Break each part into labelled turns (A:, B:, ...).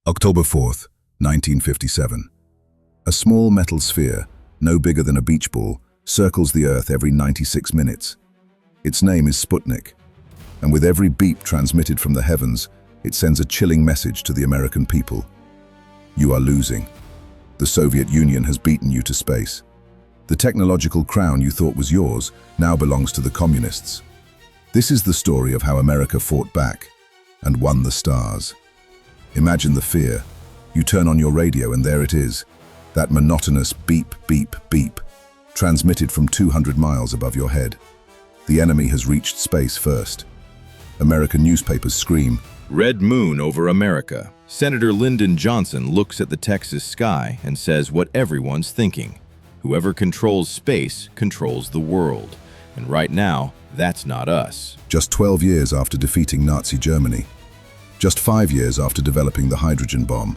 A: October 4th, 1957. A small metal sphere, no bigger than a beach ball, circles the Earth every 96 minutes. Its name is Sputnik, and with every beep transmitted from the heavens, it sends a chilling message to the American people. You are losing. The Soviet Union has beaten you to space. The technological crown you thought was yours now belongs to the communists. This is the story of how America fought back and won the stars. Imagine the fear. You turn on your radio and there it is, that monotonous beep, beep, beep, transmitted from 200 miles above your head. The enemy has reached space first. American newspapers scream,
B: "Red moon over America." Senator Lyndon Johnson looks at the Texas sky and says what everyone's thinking. Whoever controls space controls the world. And right now, that's not us.
A: Just 12 years after defeating Nazi Germany, just 5 years after developing the hydrogen bomb,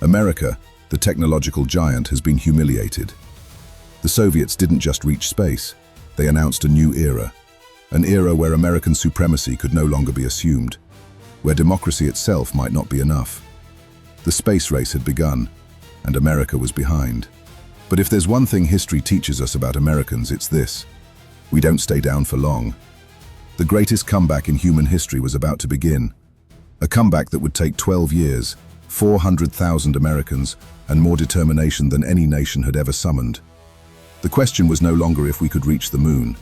A: America, the technological giant, has been humiliated. The Soviets didn't just reach space, they announced a new era. An era where American supremacy could no longer be assumed, where democracy itself might not be enough. The space race had begun, and America was behind. But if there's one thing history teaches us about Americans, it's this: we don't stay down for long. The greatest comeback in human history was about to begin. A comeback that would take 12 years, 400,000 Americans, and more determination than any nation had ever summoned. The question was no longer if we could reach the moon.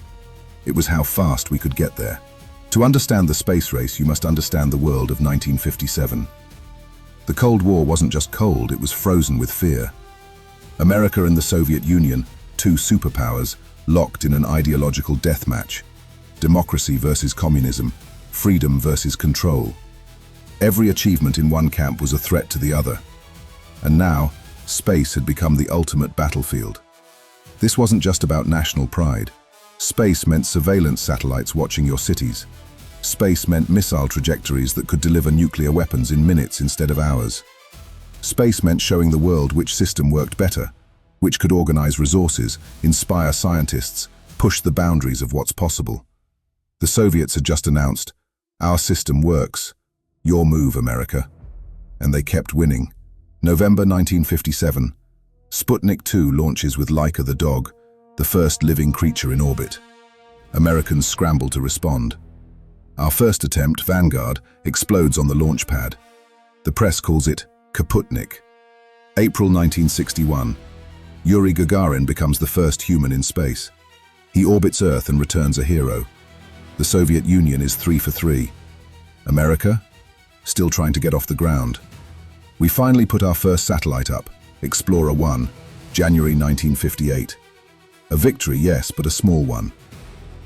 A: It was how fast we could get there. To understand the space race, you must understand the world of 1957. The Cold War wasn't just cold, it was frozen with fear. America and the Soviet Union, two superpowers, locked in an ideological death match. Democracy versus communism, freedom versus control. Every achievement in one camp was a threat to the other. And now, space had become the ultimate battlefield. This wasn't just about national pride. Space meant surveillance satellites watching your cities. Space meant missile trajectories that could deliver nuclear weapons in minutes instead of hours. Space meant showing the world which system worked better, which could organize resources, inspire scientists, push the boundaries of what's possible. The Soviets had just announced, "Our system works. Your move, America." And they kept winning. November 1957, Sputnik 2 launches with Laika the dog, the first living creature in orbit. Americans scramble to respond. Our first attempt, Vanguard, explodes on the launch pad. The press calls it Kaputnik. April 1961, Yuri Gagarin becomes the first human in space. He orbits Earth and returns a hero. The Soviet Union is 3 for 3. America? Still trying to get off the ground. We finally put our first satellite up, Explorer 1, January 1958. A victory, yes, but a small one.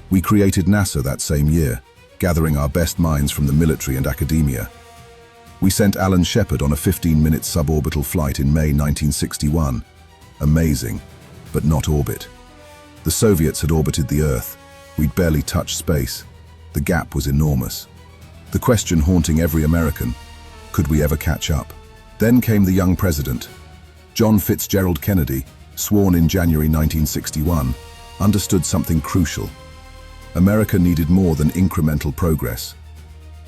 A: We created NASA that same year, gathering our best minds from the military and academia. We sent Alan Shepard on a 15-minute suborbital flight in May 1961. Amazing, but not orbit. The Soviets had orbited the Earth. We'd barely touched space. The gap was enormous. The question haunting every American: could we ever catch up? Then came the young president. John Fitzgerald Kennedy, sworn in January 1961, understood something crucial. America needed more than incremental progress.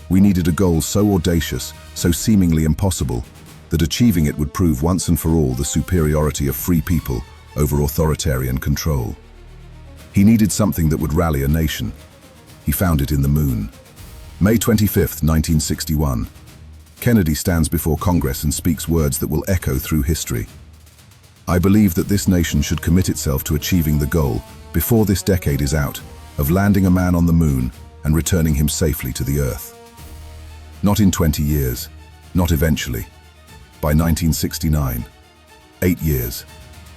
A: We needed a goal so audacious, so seemingly impossible, that achieving it would prove once and for all the superiority of free people over authoritarian control. He needed something that would rally a nation. He found it in the moon. May 25, 1961. Kennedy stands before Congress and speaks words that will echo through history. "I believe that this nation should commit itself to achieving the goal, before this decade is out, of landing a man on the moon and returning him safely to the Earth." Not in 20 years, not eventually. By 1969, 8 years,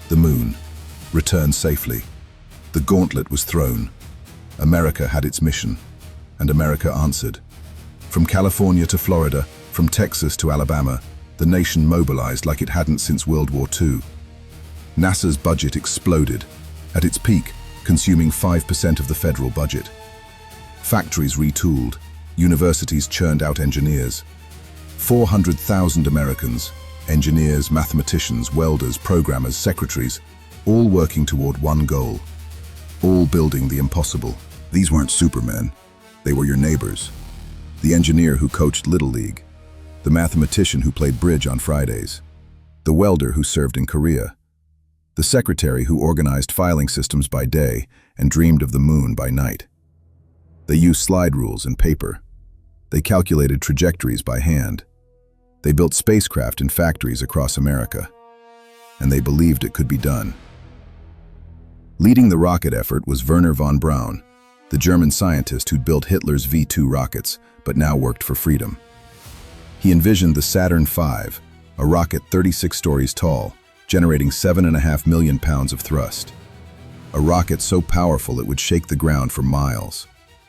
A: the moon returned safely. The gauntlet was thrown. America had its mission, and America answered. From California to Florida, from Texas to Alabama, the nation mobilized like it hadn't since World War II. NASA's budget exploded, at its peak, consuming 5% of the federal budget. Factories retooled, universities churned out engineers. 400,000 Americans, engineers, mathematicians, welders, programmers, secretaries, all working toward one goal, all building the impossible. These weren't supermen, they were your neighbors. The engineer who coached Little League, the mathematician who played bridge on Fridays, the welder who served in Korea, the secretary who organized filing systems by day and dreamed of the moon by night. They used slide rules and paper. They calculated trajectories by hand. They built spacecraft in factories across America. And they believed it could be done. Leading the rocket effort was Werner von Braun, the German scientist who'd built Hitler's V-2 rockets, but now worked for freedom. He envisioned the Saturn V, a rocket 36 stories tall, generating 7.5 million pounds of thrust. A rocket so powerful it would shake the ground for miles.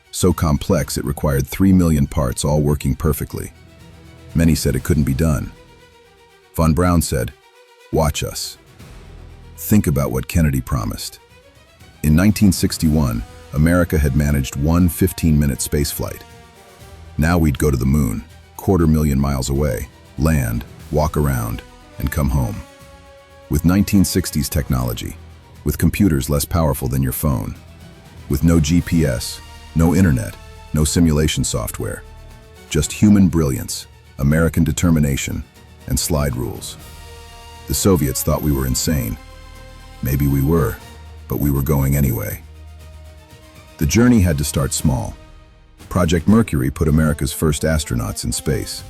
A: So complex it required 3 million parts all working perfectly. Many said it couldn't be done. Von Braun said, "Watch us. Think about what Kennedy promised." In 1961, America had managed one 15-minute spaceflight. Now we'd go to the moon, 250,000 miles away, land, walk around, and come home. With 1960s technology, with computers less powerful than your phone, with no GPS, no internet, no simulation software, just human brilliance, American determination, and slide rules. The Soviets thought we were insane. Maybe we were, but we were going anyway. The journey had to start small. Project Mercury put America's first astronauts in space.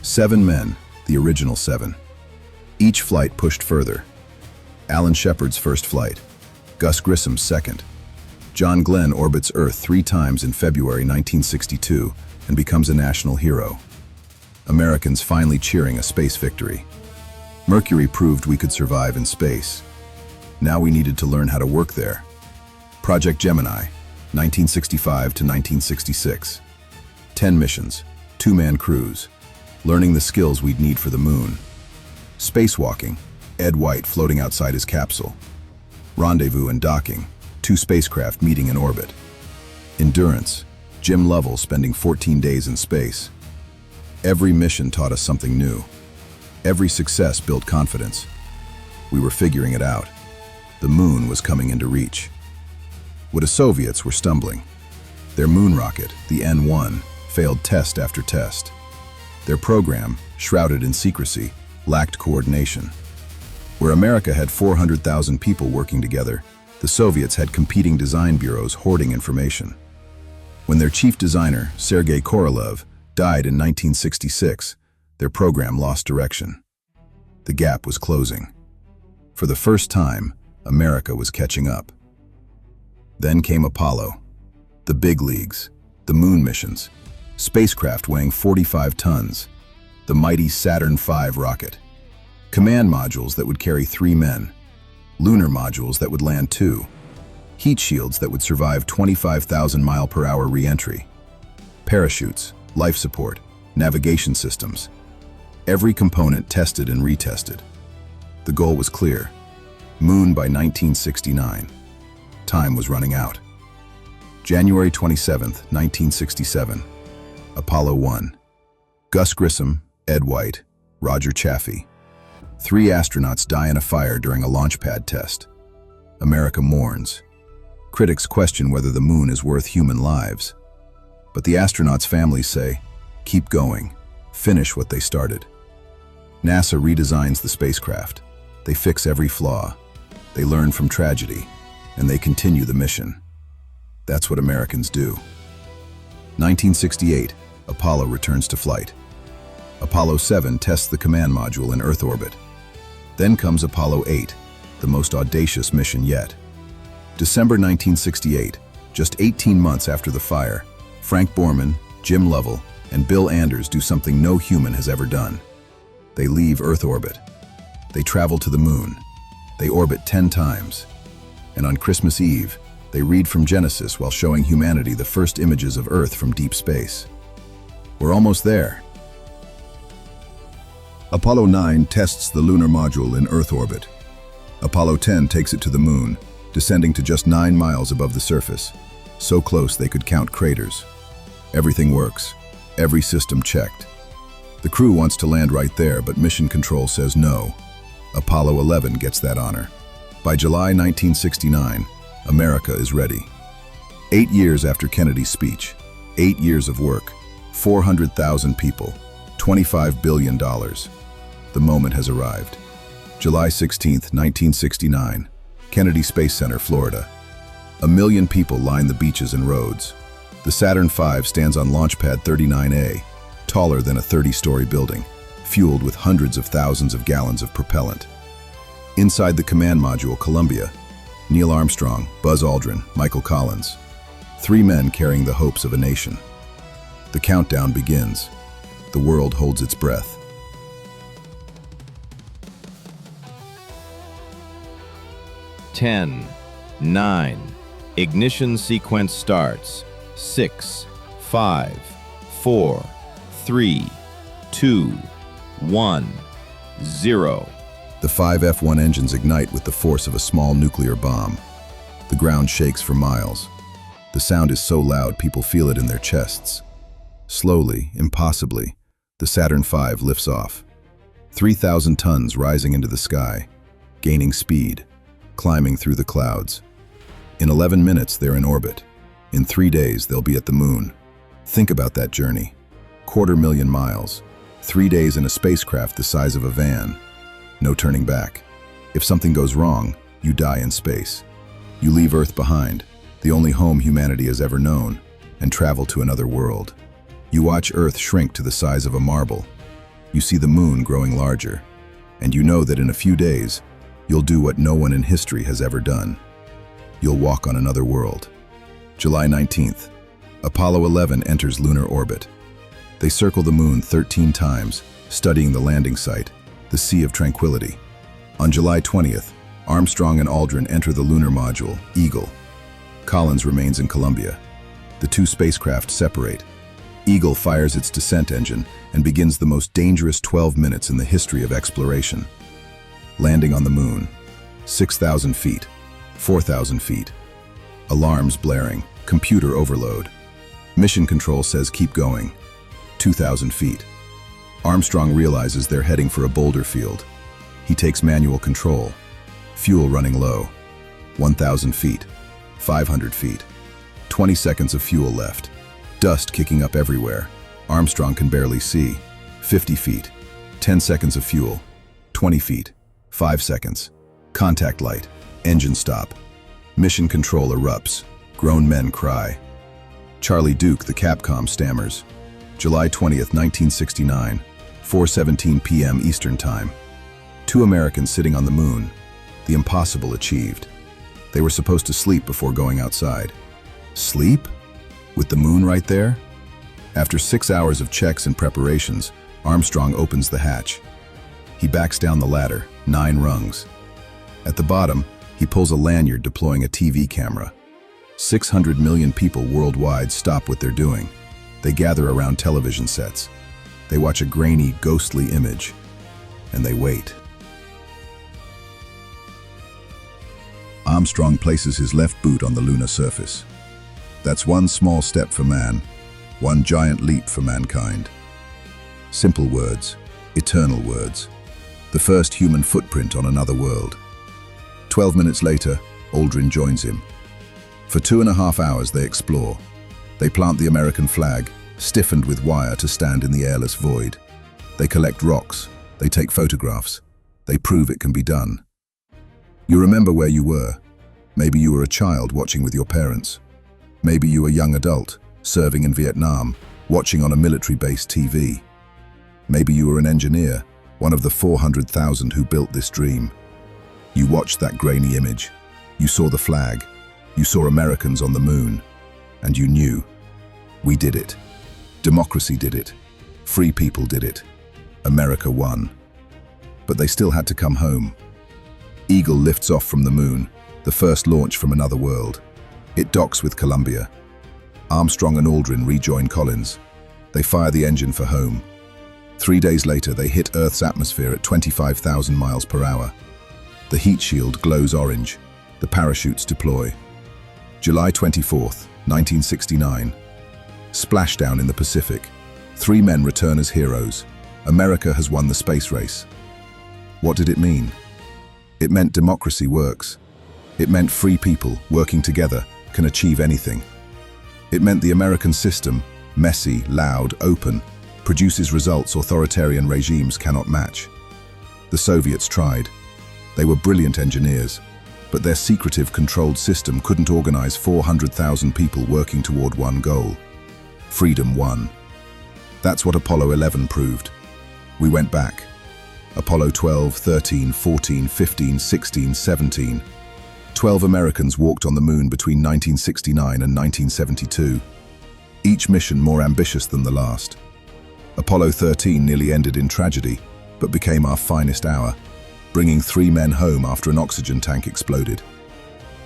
A: 7 men, the original 7. Each flight pushed further. Alan Shepard's first flight, Gus Grissom's second. John Glenn orbits Earth 3 times in February 1962 and becomes a national hero. Americans finally cheering a space victory. Mercury proved we could survive in space. Now we needed to learn how to work there. Project Gemini, 1965 to 1966. 10 missions, 2-man crews, learning the skills we'd need for the moon. Spacewalking, Ed White floating outside his capsule. Rendezvous and docking, 2 spacecraft meeting in orbit. Endurance, Jim Lovell spending 14 days in space. Every mission taught us something new. Every success built confidence. We were figuring it out. The moon was coming into reach. The Soviets were stumbling. Their moon rocket, the N-1, failed test after test. Their program, shrouded in secrecy, lacked coordination. Where America had 400,000 people working together, the Soviets had competing design bureaus hoarding information. When their chief designer, Sergei Korolev, died in 1966, their program lost direction. The gap was closing. For the first time, America was catching up. Then came Apollo, the big leagues, the moon missions, spacecraft weighing 45 tons, the mighty Saturn V rocket, command modules that would carry 3 men, lunar modules that would land 2, heat shields that would survive 25,000 mile-per-hour re-entry, parachutes, life support, navigation systems. Every component tested and retested. The goal was clear: moon by 1969. Time was running out. January 27, 1967. Apollo 1. Gus Grissom, Ed White, Roger Chaffee. 3 astronauts die in a fire during a launch pad test. America mourns. Critics question whether the moon is worth human lives. But the astronauts' families say, keep going, finish what they started. NASA redesigns the spacecraft. They fix every flaw. They learn from tragedy, and they continue the mission. That's what Americans do. 1968, Apollo returns to flight. Apollo 7 tests the command module in Earth orbit. Then comes Apollo 8, the most audacious mission yet. December 1968, just 18 months after the fire, Frank Borman, Jim Lovell, and Bill Anders do something no human has ever done. They leave Earth orbit. They travel to the moon. They orbit 10 times. And on Christmas Eve, they read from Genesis while showing humanity the first images of Earth from deep space. We're almost there.
C: Apollo 9 tests the lunar module in Earth orbit. Apollo 10 takes it to the moon, descending to just 9 miles above the surface, so close they could count craters. Everything works. Every system checked. The crew wants to land right there, but Mission Control says no. Apollo 11 gets that honor. By July 1969, America is ready. 8 years after Kennedy's speech, 8 years of work, 400,000 people, $25 billion. The moment has arrived. July 16, 1969, Kennedy Space Center, Florida. 1 million people line the beaches and roads. The Saturn V stands on Launch Pad 39A, taller than a 30-story building, fueled with hundreds of thousands of gallons of propellant. Inside the command module, Columbia, Neil Armstrong, Buzz Aldrin, Michael Collins. 3 men carrying the hopes of a nation. The countdown begins. The world holds its breath.
B: 10, 9, ignition sequence starts. 6, 5, 4, 3, 2, 1, 0.
C: The 5 F-1 engines ignite with the force of a small nuclear bomb. The ground shakes for miles. The sound is so loud people feel it in their chests. Slowly, impossibly, the Saturn V lifts off. 3,000 tons rising into the sky, gaining speed, climbing through the clouds. In 11 minutes, they're in orbit. In 3 days, they'll be at the moon. Think about that journey. 250,000 miles. 3 days in a spacecraft the size of a van. No turning back. If something goes wrong, you die in space. You leave Earth behind, the only home humanity has ever known, and travel to another world. You watch Earth shrink to the size of a marble. You see the moon growing larger, and you know that in a few days, you'll do what no one in history has ever done. You'll walk on another world. July 19th, Apollo 11 enters lunar orbit. They circle the moon 13 times, studying the landing site, the Sea of Tranquility. On July 20th, Armstrong and Aldrin enter the lunar module, Eagle. Collins remains in Columbia. The 2 spacecraft separate. Eagle fires its descent engine and begins the most dangerous 12 minutes in the history of exploration. Landing on the moon. 6,000 feet. 4,000 feet. Alarms blaring. Computer overload. Mission control says keep going. 2,000 feet. Armstrong realizes they're heading for a boulder field. He takes manual control. Fuel running low. 1,000 feet. 500 feet. 20 seconds of fuel left. Dust kicking up everywhere. Armstrong can barely see. 50 feet. 10 seconds of fuel. 20 feet. 5 seconds. Contact light. Engine stop. Mission control erupts. Grown men cry. Charlie Duke, the Capcom, stammers. July 20th, 1969, 4:17 p.m. Eastern Time. 2 Americans sitting on the moon. The impossible achieved. They were supposed to sleep before going outside. Sleep? With the moon right there? After 6 hours of checks and preparations, Armstrong opens the hatch. He backs down the ladder, 9 rungs. At the bottom, he pulls a lanyard deploying a TV camera. 600 million people worldwide stop what they're doing. They gather around television sets. They watch a grainy, ghostly image, and they wait. Armstrong places his left boot on the lunar surface. That's one small step for man, one giant leap for mankind. Simple words, eternal words. The first human footprint on another world. 12 minutes later, Aldrin joins him. For 2.5 hours they explore. They plant the American flag, stiffened with wire to stand in the airless void. They collect rocks, they take photographs, they prove it can be done. You remember where you were. Maybe you were a child watching with your parents. Maybe you were a young adult, serving in Vietnam, watching on a military-based TV. Maybe you were an engineer, one of the 400,000 who built this dream. You watched that grainy image. You saw the flag. You saw Americans on the moon. And you knew. We did it. Democracy did it. Free people did it. America won. But they still had to come home. Eagle lifts off from the moon, the first launch from another world. It docks with Columbia. Armstrong and Aldrin rejoin Collins. They fire the engine for home. 3 days later, they hit Earth's atmosphere at 25,000 miles per hour. The heat shield glows orange. The parachutes deploy. July 24th, 1969. Splashdown in the Pacific. 3 men return as heroes. America has won the space race. What did it mean? It meant democracy works. It meant free people, working together, can achieve anything. It meant the American system, messy, loud, open, produces results authoritarian regimes cannot match. The Soviets tried. They were brilliant engineers, but their secretive, controlled system couldn't organize 400,000 people working toward one goal. Freedom won. That's what Apollo 11 proved. We went back. Apollo 12, 13, 14, 15, 16, 17. 12 Americans walked on the moon between 1969 and 1972. Each mission more ambitious than the last. Apollo 13 nearly ended in tragedy, but became our finest hour, bringing 3 men home after an oxygen tank exploded.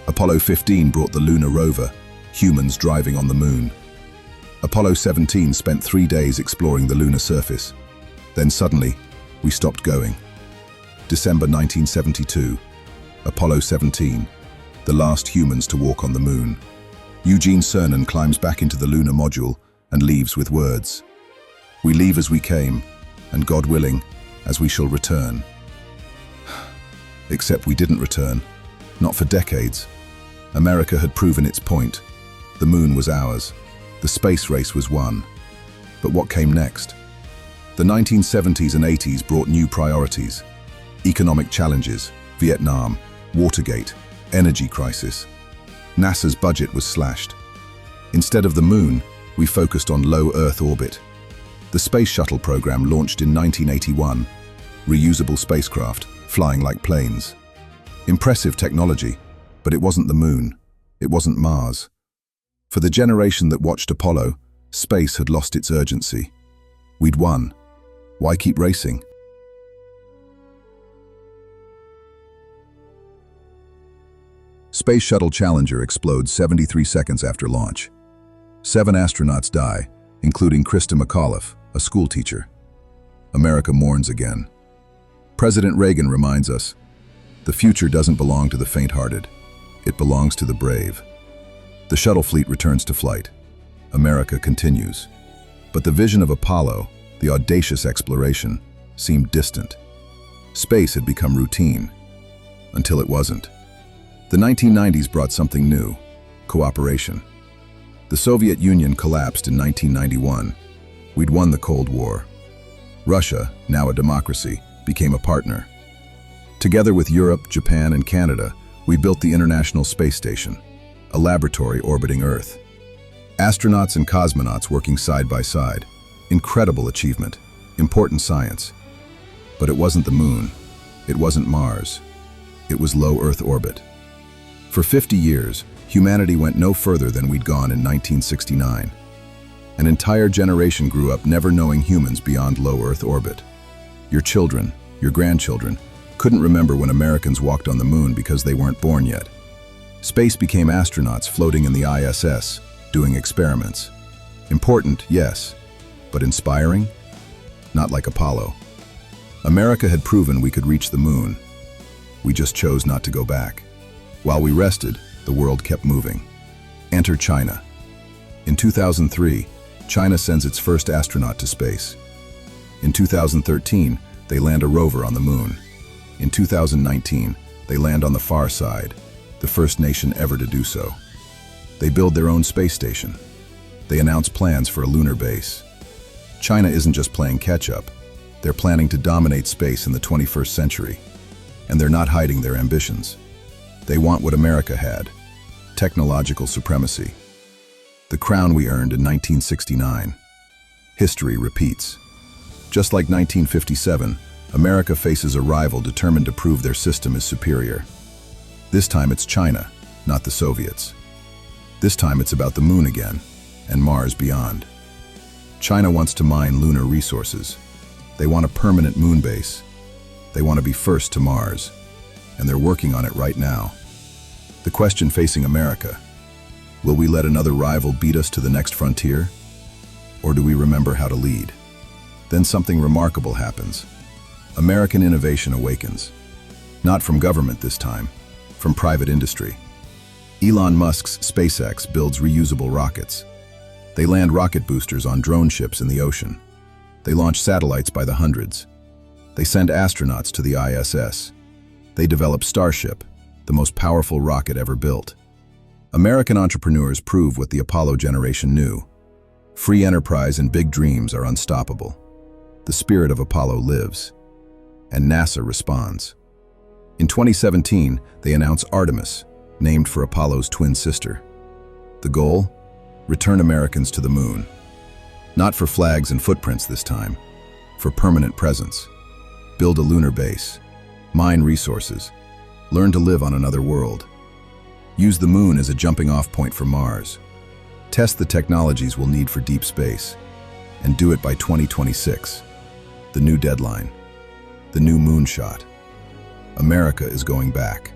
C: Apollo 15 brought the lunar rover, humans driving on the moon. Apollo 17 spent 3 days exploring the lunar surface. Then suddenly, we stopped going. December 1972, Apollo 17, the last humans to walk on the moon. Eugene Cernan climbs back into the lunar module and leaves with words. We leave as we came, and God willing, as we shall return. Except we didn't return, not for decades. America had proven its point. The moon was ours. The space race was won. But what came next? The 1970s and 80s brought new priorities. Economic challenges, Vietnam, Watergate, energy crisis. NASA's budget was slashed. Instead of the moon, we focused on low Earth orbit. The Space Shuttle program launched in 1981. Reusable spacecraft, flying like planes. Impressive technology, but it wasn't the moon. It wasn't Mars. For the generation that watched Apollo, space had lost its urgency. We'd won. Why keep racing? Space Shuttle Challenger explodes 73 seconds after launch. 7 astronauts die, including Krista McAuliffe, a schoolteacher. America mourns again. President Reagan reminds us, the future doesn't belong to the faint-hearted. It belongs to the brave. The shuttle fleet returns to flight. America continues. But the vision of Apollo, the audacious exploration, seemed distant. Space had become routine, until it wasn't. The 1990s brought something new, cooperation. The Soviet Union collapsed in 1991. We'd won the Cold War. Russia, now a democracy, became a partner. Together with Europe, Japan, and Canada, we built the International Space Station, a laboratory orbiting Earth. Astronauts and cosmonauts working side by side. Incredible achievement, important science. But it wasn't the moon. It wasn't Mars. It was low Earth orbit. For 50 years, humanity went no further than we'd gone in 1969. An entire generation grew up never knowing humans beyond low Earth orbit. Your children, your grandchildren, couldn't remember when Americans walked on the moon because they weren't born yet. Space became astronauts floating in the ISS, doing experiments. Important, yes, but inspiring? Not like Apollo. America had proven we could reach the moon. We just chose not to go back. While we rested, the world kept moving. Enter China. In 2003, China sends its first astronaut to space. In 2013, they land a rover on the moon. In 2019, they land on the far side, the first nation ever to do so. They build their own space station. They announce plans for a lunar base. China isn't just playing catch-up. They're planning to dominate space in the 21st century. And they're not hiding their ambitions. They want what America had, technological supremacy. The crown we earned in 1969. History repeats. Just like 1957, America faces a rival determined to prove their system is superior. This time it's China, not the Soviets. This time it's about the moon again, and Mars beyond. China wants to mine lunar resources. They want a permanent moon base. They want to be first to Mars, and they're working on it right now. The question facing America, will we let another rival beat us to the next frontier? Or do we remember how to lead? Then something remarkable happens. American innovation awakens. Not from government this time, from private industry. Elon Musk's SpaceX builds reusable rockets. They land rocket boosters on drone ships in the ocean. They launch satellites by the hundreds. They send astronauts to the ISS. They develop Starship, the most powerful rocket ever built. American entrepreneurs prove what the Apollo generation knew. Free enterprise and big dreams are unstoppable. The spirit of Apollo lives, and NASA responds. In 2017, they announced Artemis, named for Apollo's twin sister. The goal? Return Americans to the moon. Not for flags and footprints this time, for permanent presence. Build a lunar base, mine resources, learn to live on another world. Use the moon as a jumping-off point for Mars. Test the technologies we'll need for deep space, and do it by 2026. The new deadline, the new moonshot. America is going back.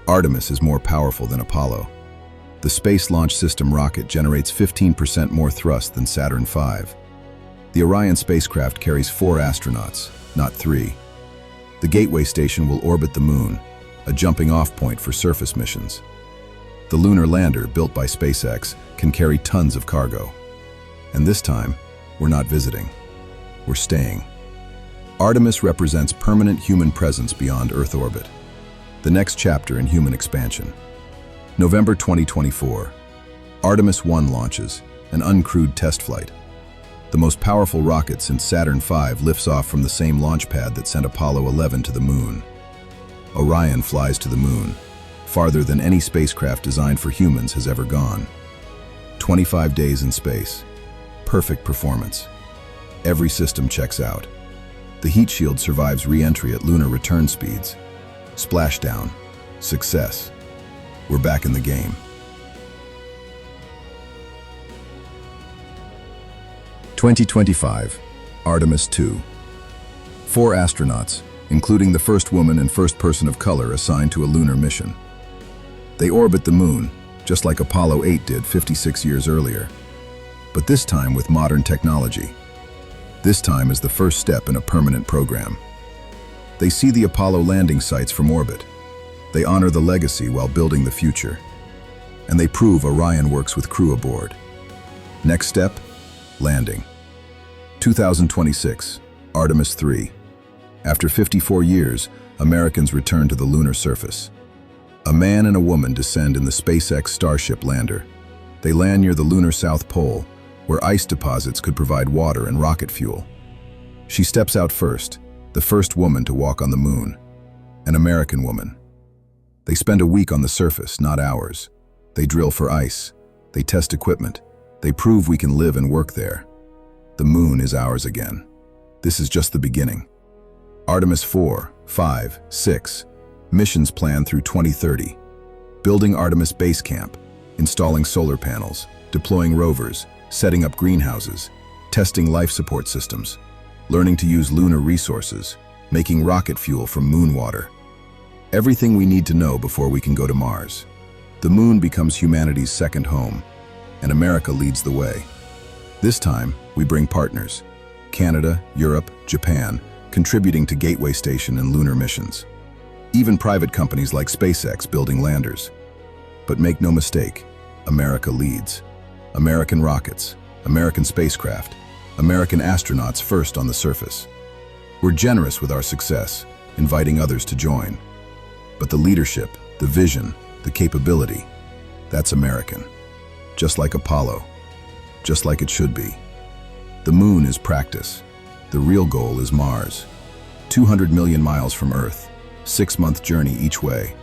C: Artemis is more powerful than Apollo. The Space Launch System rocket generates 15% more thrust than Saturn V. The Orion spacecraft carries 4 astronauts, not 3. The Gateway Station will orbit the moon, a jumping-off point for surface missions. The lunar lander, built by SpaceX, can carry tons of cargo. And this time, we're not visiting. We're staying. Artemis represents permanent human presence beyond Earth orbit. The next chapter in human expansion. November 2024. Artemis 1 launches, an uncrewed test flight. The most powerful rocket since Saturn V lifts off from the same launch pad that sent Apollo 11 to the moon. Orion flies to the moon, farther than any spacecraft designed for humans has ever gone. 25 days in space. Perfect performance. Every system checks out. The heat shield survives re-entry at lunar return speeds. Splashdown. Success. We're back in the game. (2025) Artemis 2. 4 astronauts, including the first woman and first person of color assigned to a lunar mission. They orbit the moon, just like Apollo 8 did 56 years earlier. But this time with modern technology. This time is the first step in a permanent program. They see the Apollo landing sites from orbit. They honor the legacy while building the future. And they prove Orion works with crew aboard. Next step? Landing. 2026, Artemis 3. After 54 years, Americans return to the lunar surface. A man and a woman descend in the SpaceX Starship lander. They land near the lunar South Pole, where ice deposits could provide water and rocket fuel. She steps out first, the first woman to walk on the moon, an American woman. They spend a week on the surface, not hours. They drill for ice. They test equipment. They prove we can live and work there. The moon is ours again. This is just the beginning. Artemis 4, 5, 6. Missions planned through 2030. Building Artemis Base Camp, installing solar panels, deploying rovers, setting up greenhouses, testing life support systems, learning to use lunar resources, making rocket fuel from moon water. Everything we need to know before we can go to Mars. The moon becomes humanity's second home, and America leads the way. This time, we bring partners. Canada, Europe, Japan, contributing to Gateway Station and lunar missions. Even private companies like SpaceX building landers. But make no mistake, America leads. American rockets, American spacecraft, American astronauts first on the surface. We're generous with our success, inviting others to join. But the leadership, the vision, the capability, that's American. Just like Apollo, just like it should be. The moon is practice. The real goal is Mars. 200 million miles from Earth, 6-month journey each way.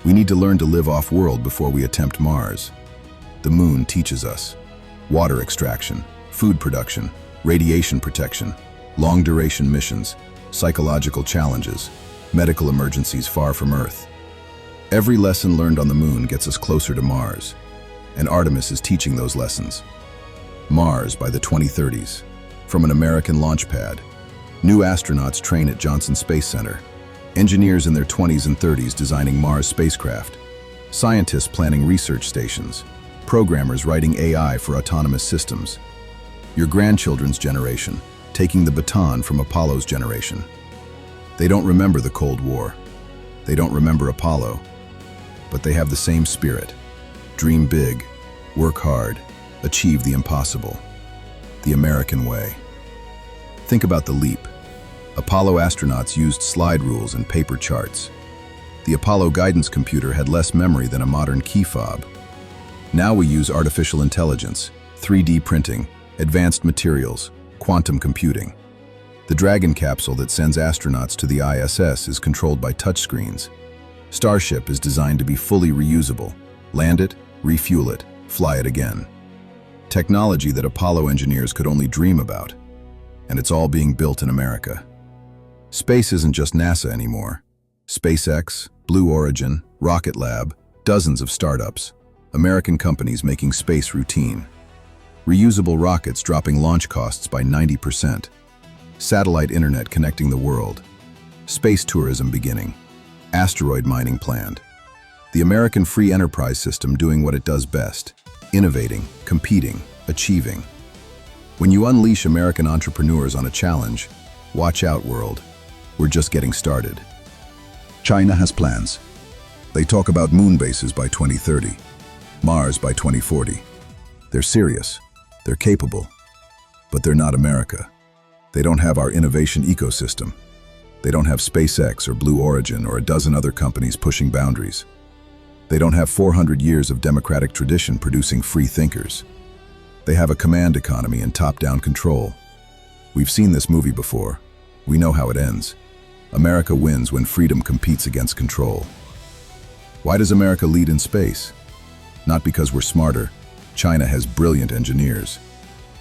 C: We need to learn to live off-world before we attempt Mars. The moon teaches us. Water extraction, food production, radiation protection, long-duration missions, psychological challenges, medical emergencies far from Earth. Every lesson learned on the moon gets us closer to Mars, and Artemis is teaching those lessons. Mars by the 2030s. From an American launch pad, new astronauts train at Johnson Space Center, engineers in their 20s and 30s designing Mars spacecraft, scientists planning research stations, programmers writing AI for autonomous systems. Your grandchildren's generation, taking the baton from Apollo's generation. They don't remember the Cold War. They don't remember Apollo. But they have the same spirit. Dream big, work hard, achieve the impossible. The American way. Think about the leap. Apollo astronauts used slide rules and paper charts. The Apollo guidance computer had less memory than a modern key fob. Now we use artificial intelligence, 3D printing, advanced materials, quantum computing. The Dragon capsule that sends astronauts to the ISS is controlled by touchscreens. Starship is designed to be fully reusable. Land it, refuel it, fly it again. Technology that Apollo engineers could only dream about. And it's all being built in America. Space isn't just NASA anymore. SpaceX, Blue Origin, Rocket Lab, dozens of startups. American companies making space routine. Reusable rockets dropping launch costs by 90%. Satellite internet connecting the world. Space tourism beginning. Asteroid mining planned. The American free enterprise system doing what it does best. Innovating, competing, achieving. When you unleash American entrepreneurs on a challenge, watch out, world. We're just getting started. China has plans. They talk about moon bases by 2030, Mars by 2040. They're serious, they're capable, but they're not America. They don't have our innovation ecosystem. They don't have SpaceX or Blue Origin or a dozen other companies pushing boundaries. They don't have 400 years of democratic tradition producing free thinkers. They have a command economy and top-down control. We've seen this movie before. We know how it ends. America wins when freedom competes against control. Why does America lead in space? Not because we're smarter. China has brilliant engineers.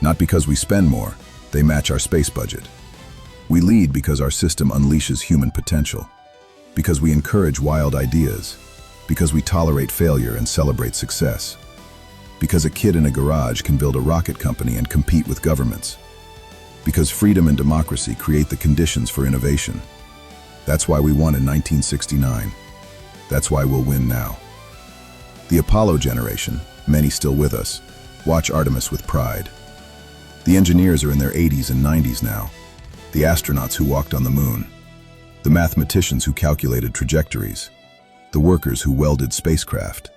C: Not because we spend more. They match our space budget. We lead because our system unleashes human potential. Because we encourage wild ideas. Because we tolerate failure and celebrate success. Because a kid in a garage can build a rocket company and compete with governments. Because freedom and democracy create the conditions for innovation. That's why we won in 1969. That's why we'll win now. The Apollo generation, many still with us, watch Artemis with pride. The engineers are in their 80s and 90s now. The astronauts who walked on the moon. The mathematicians who calculated trajectories. The workers who welded spacecraft.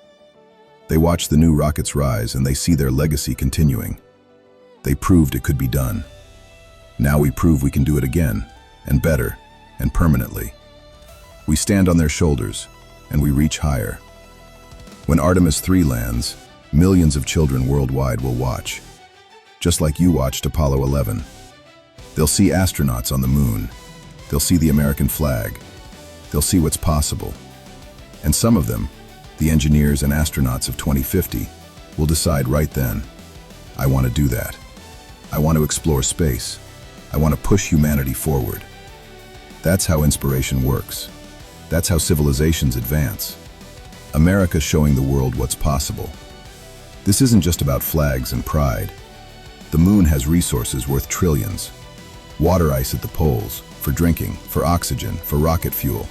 C: They watch the new rockets rise and they see their legacy continuing. They proved it could be done. Now we prove we can do it again, and better, and permanently. We stand on their shoulders, and we reach higher. When Artemis 3 lands, millions of children worldwide will watch. Just like you watched Apollo 11. They'll see astronauts on the moon. They'll see the American flag. They'll see what's possible. And some of them, the engineers and astronauts of 2050, will decide right then, I want to do that. I want to explore space. I want to push humanity forward. That's how inspiration works. That's how civilizations advance. America showing the world what's possible. This isn't just about flags and pride. The moon has resources worth trillions. Water ice at the poles, for drinking, for oxygen, for rocket fuel.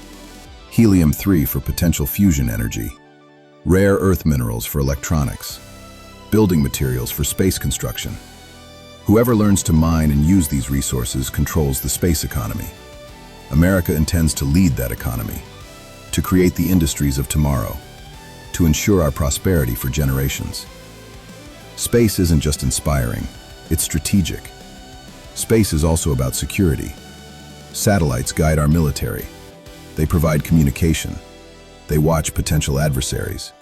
C: Helium-3 for potential fusion energy. Rare earth minerals for electronics. Building materials for space construction. Whoever learns to mine and use these resources controls the space economy. America intends to lead that economy, to create the industries of tomorrow, to ensure our prosperity for generations. Space isn't just inspiring, it's strategic. Space is also about security. Satellites guide our military. They provide communication. They watch potential adversaries.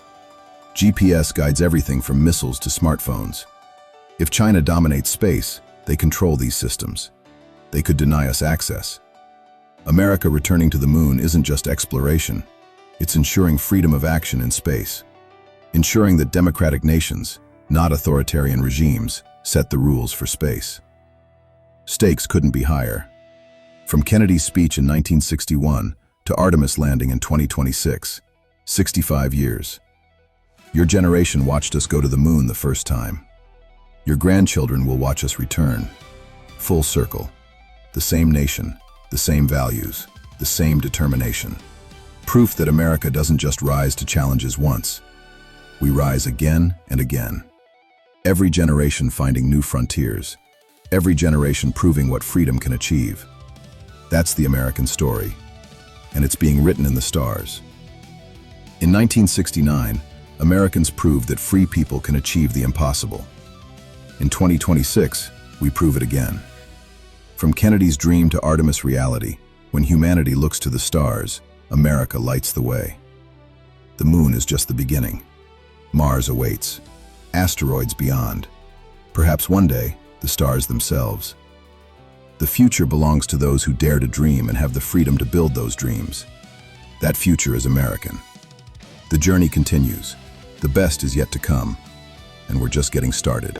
C: GPS guides everything from missiles to smartphones. If China dominates space, they control these systems. They could deny us access. America returning to the moon isn't just exploration. It's ensuring freedom of action in space. Ensuring that democratic nations, not authoritarian regimes, set the rules for space. Stakes couldn't be higher. From Kennedy's speech in 1961 to Artemis landing in 2026, 65 years. Your generation watched us go to the moon the first time. Your grandchildren will watch us return. Full circle. The same nation, the same values, the same determination. Proof that America doesn't just rise to challenges once. We rise again and again. Every generation finding new frontiers. Every generation proving what freedom can achieve. That's the American story. And it's being written in the stars. In 1969, Americans proved that free people can achieve the impossible. In 2026, we prove it again. From Kennedy's dream to Artemis reality, when humanity looks to the stars, America lights the way. The moon is just the beginning. Mars awaits. Asteroids beyond. Perhaps one day, the stars themselves. The future belongs to those who dare to dream and have the freedom to build those dreams. That future is American. The journey continues. The best is yet to come, and we're just getting started.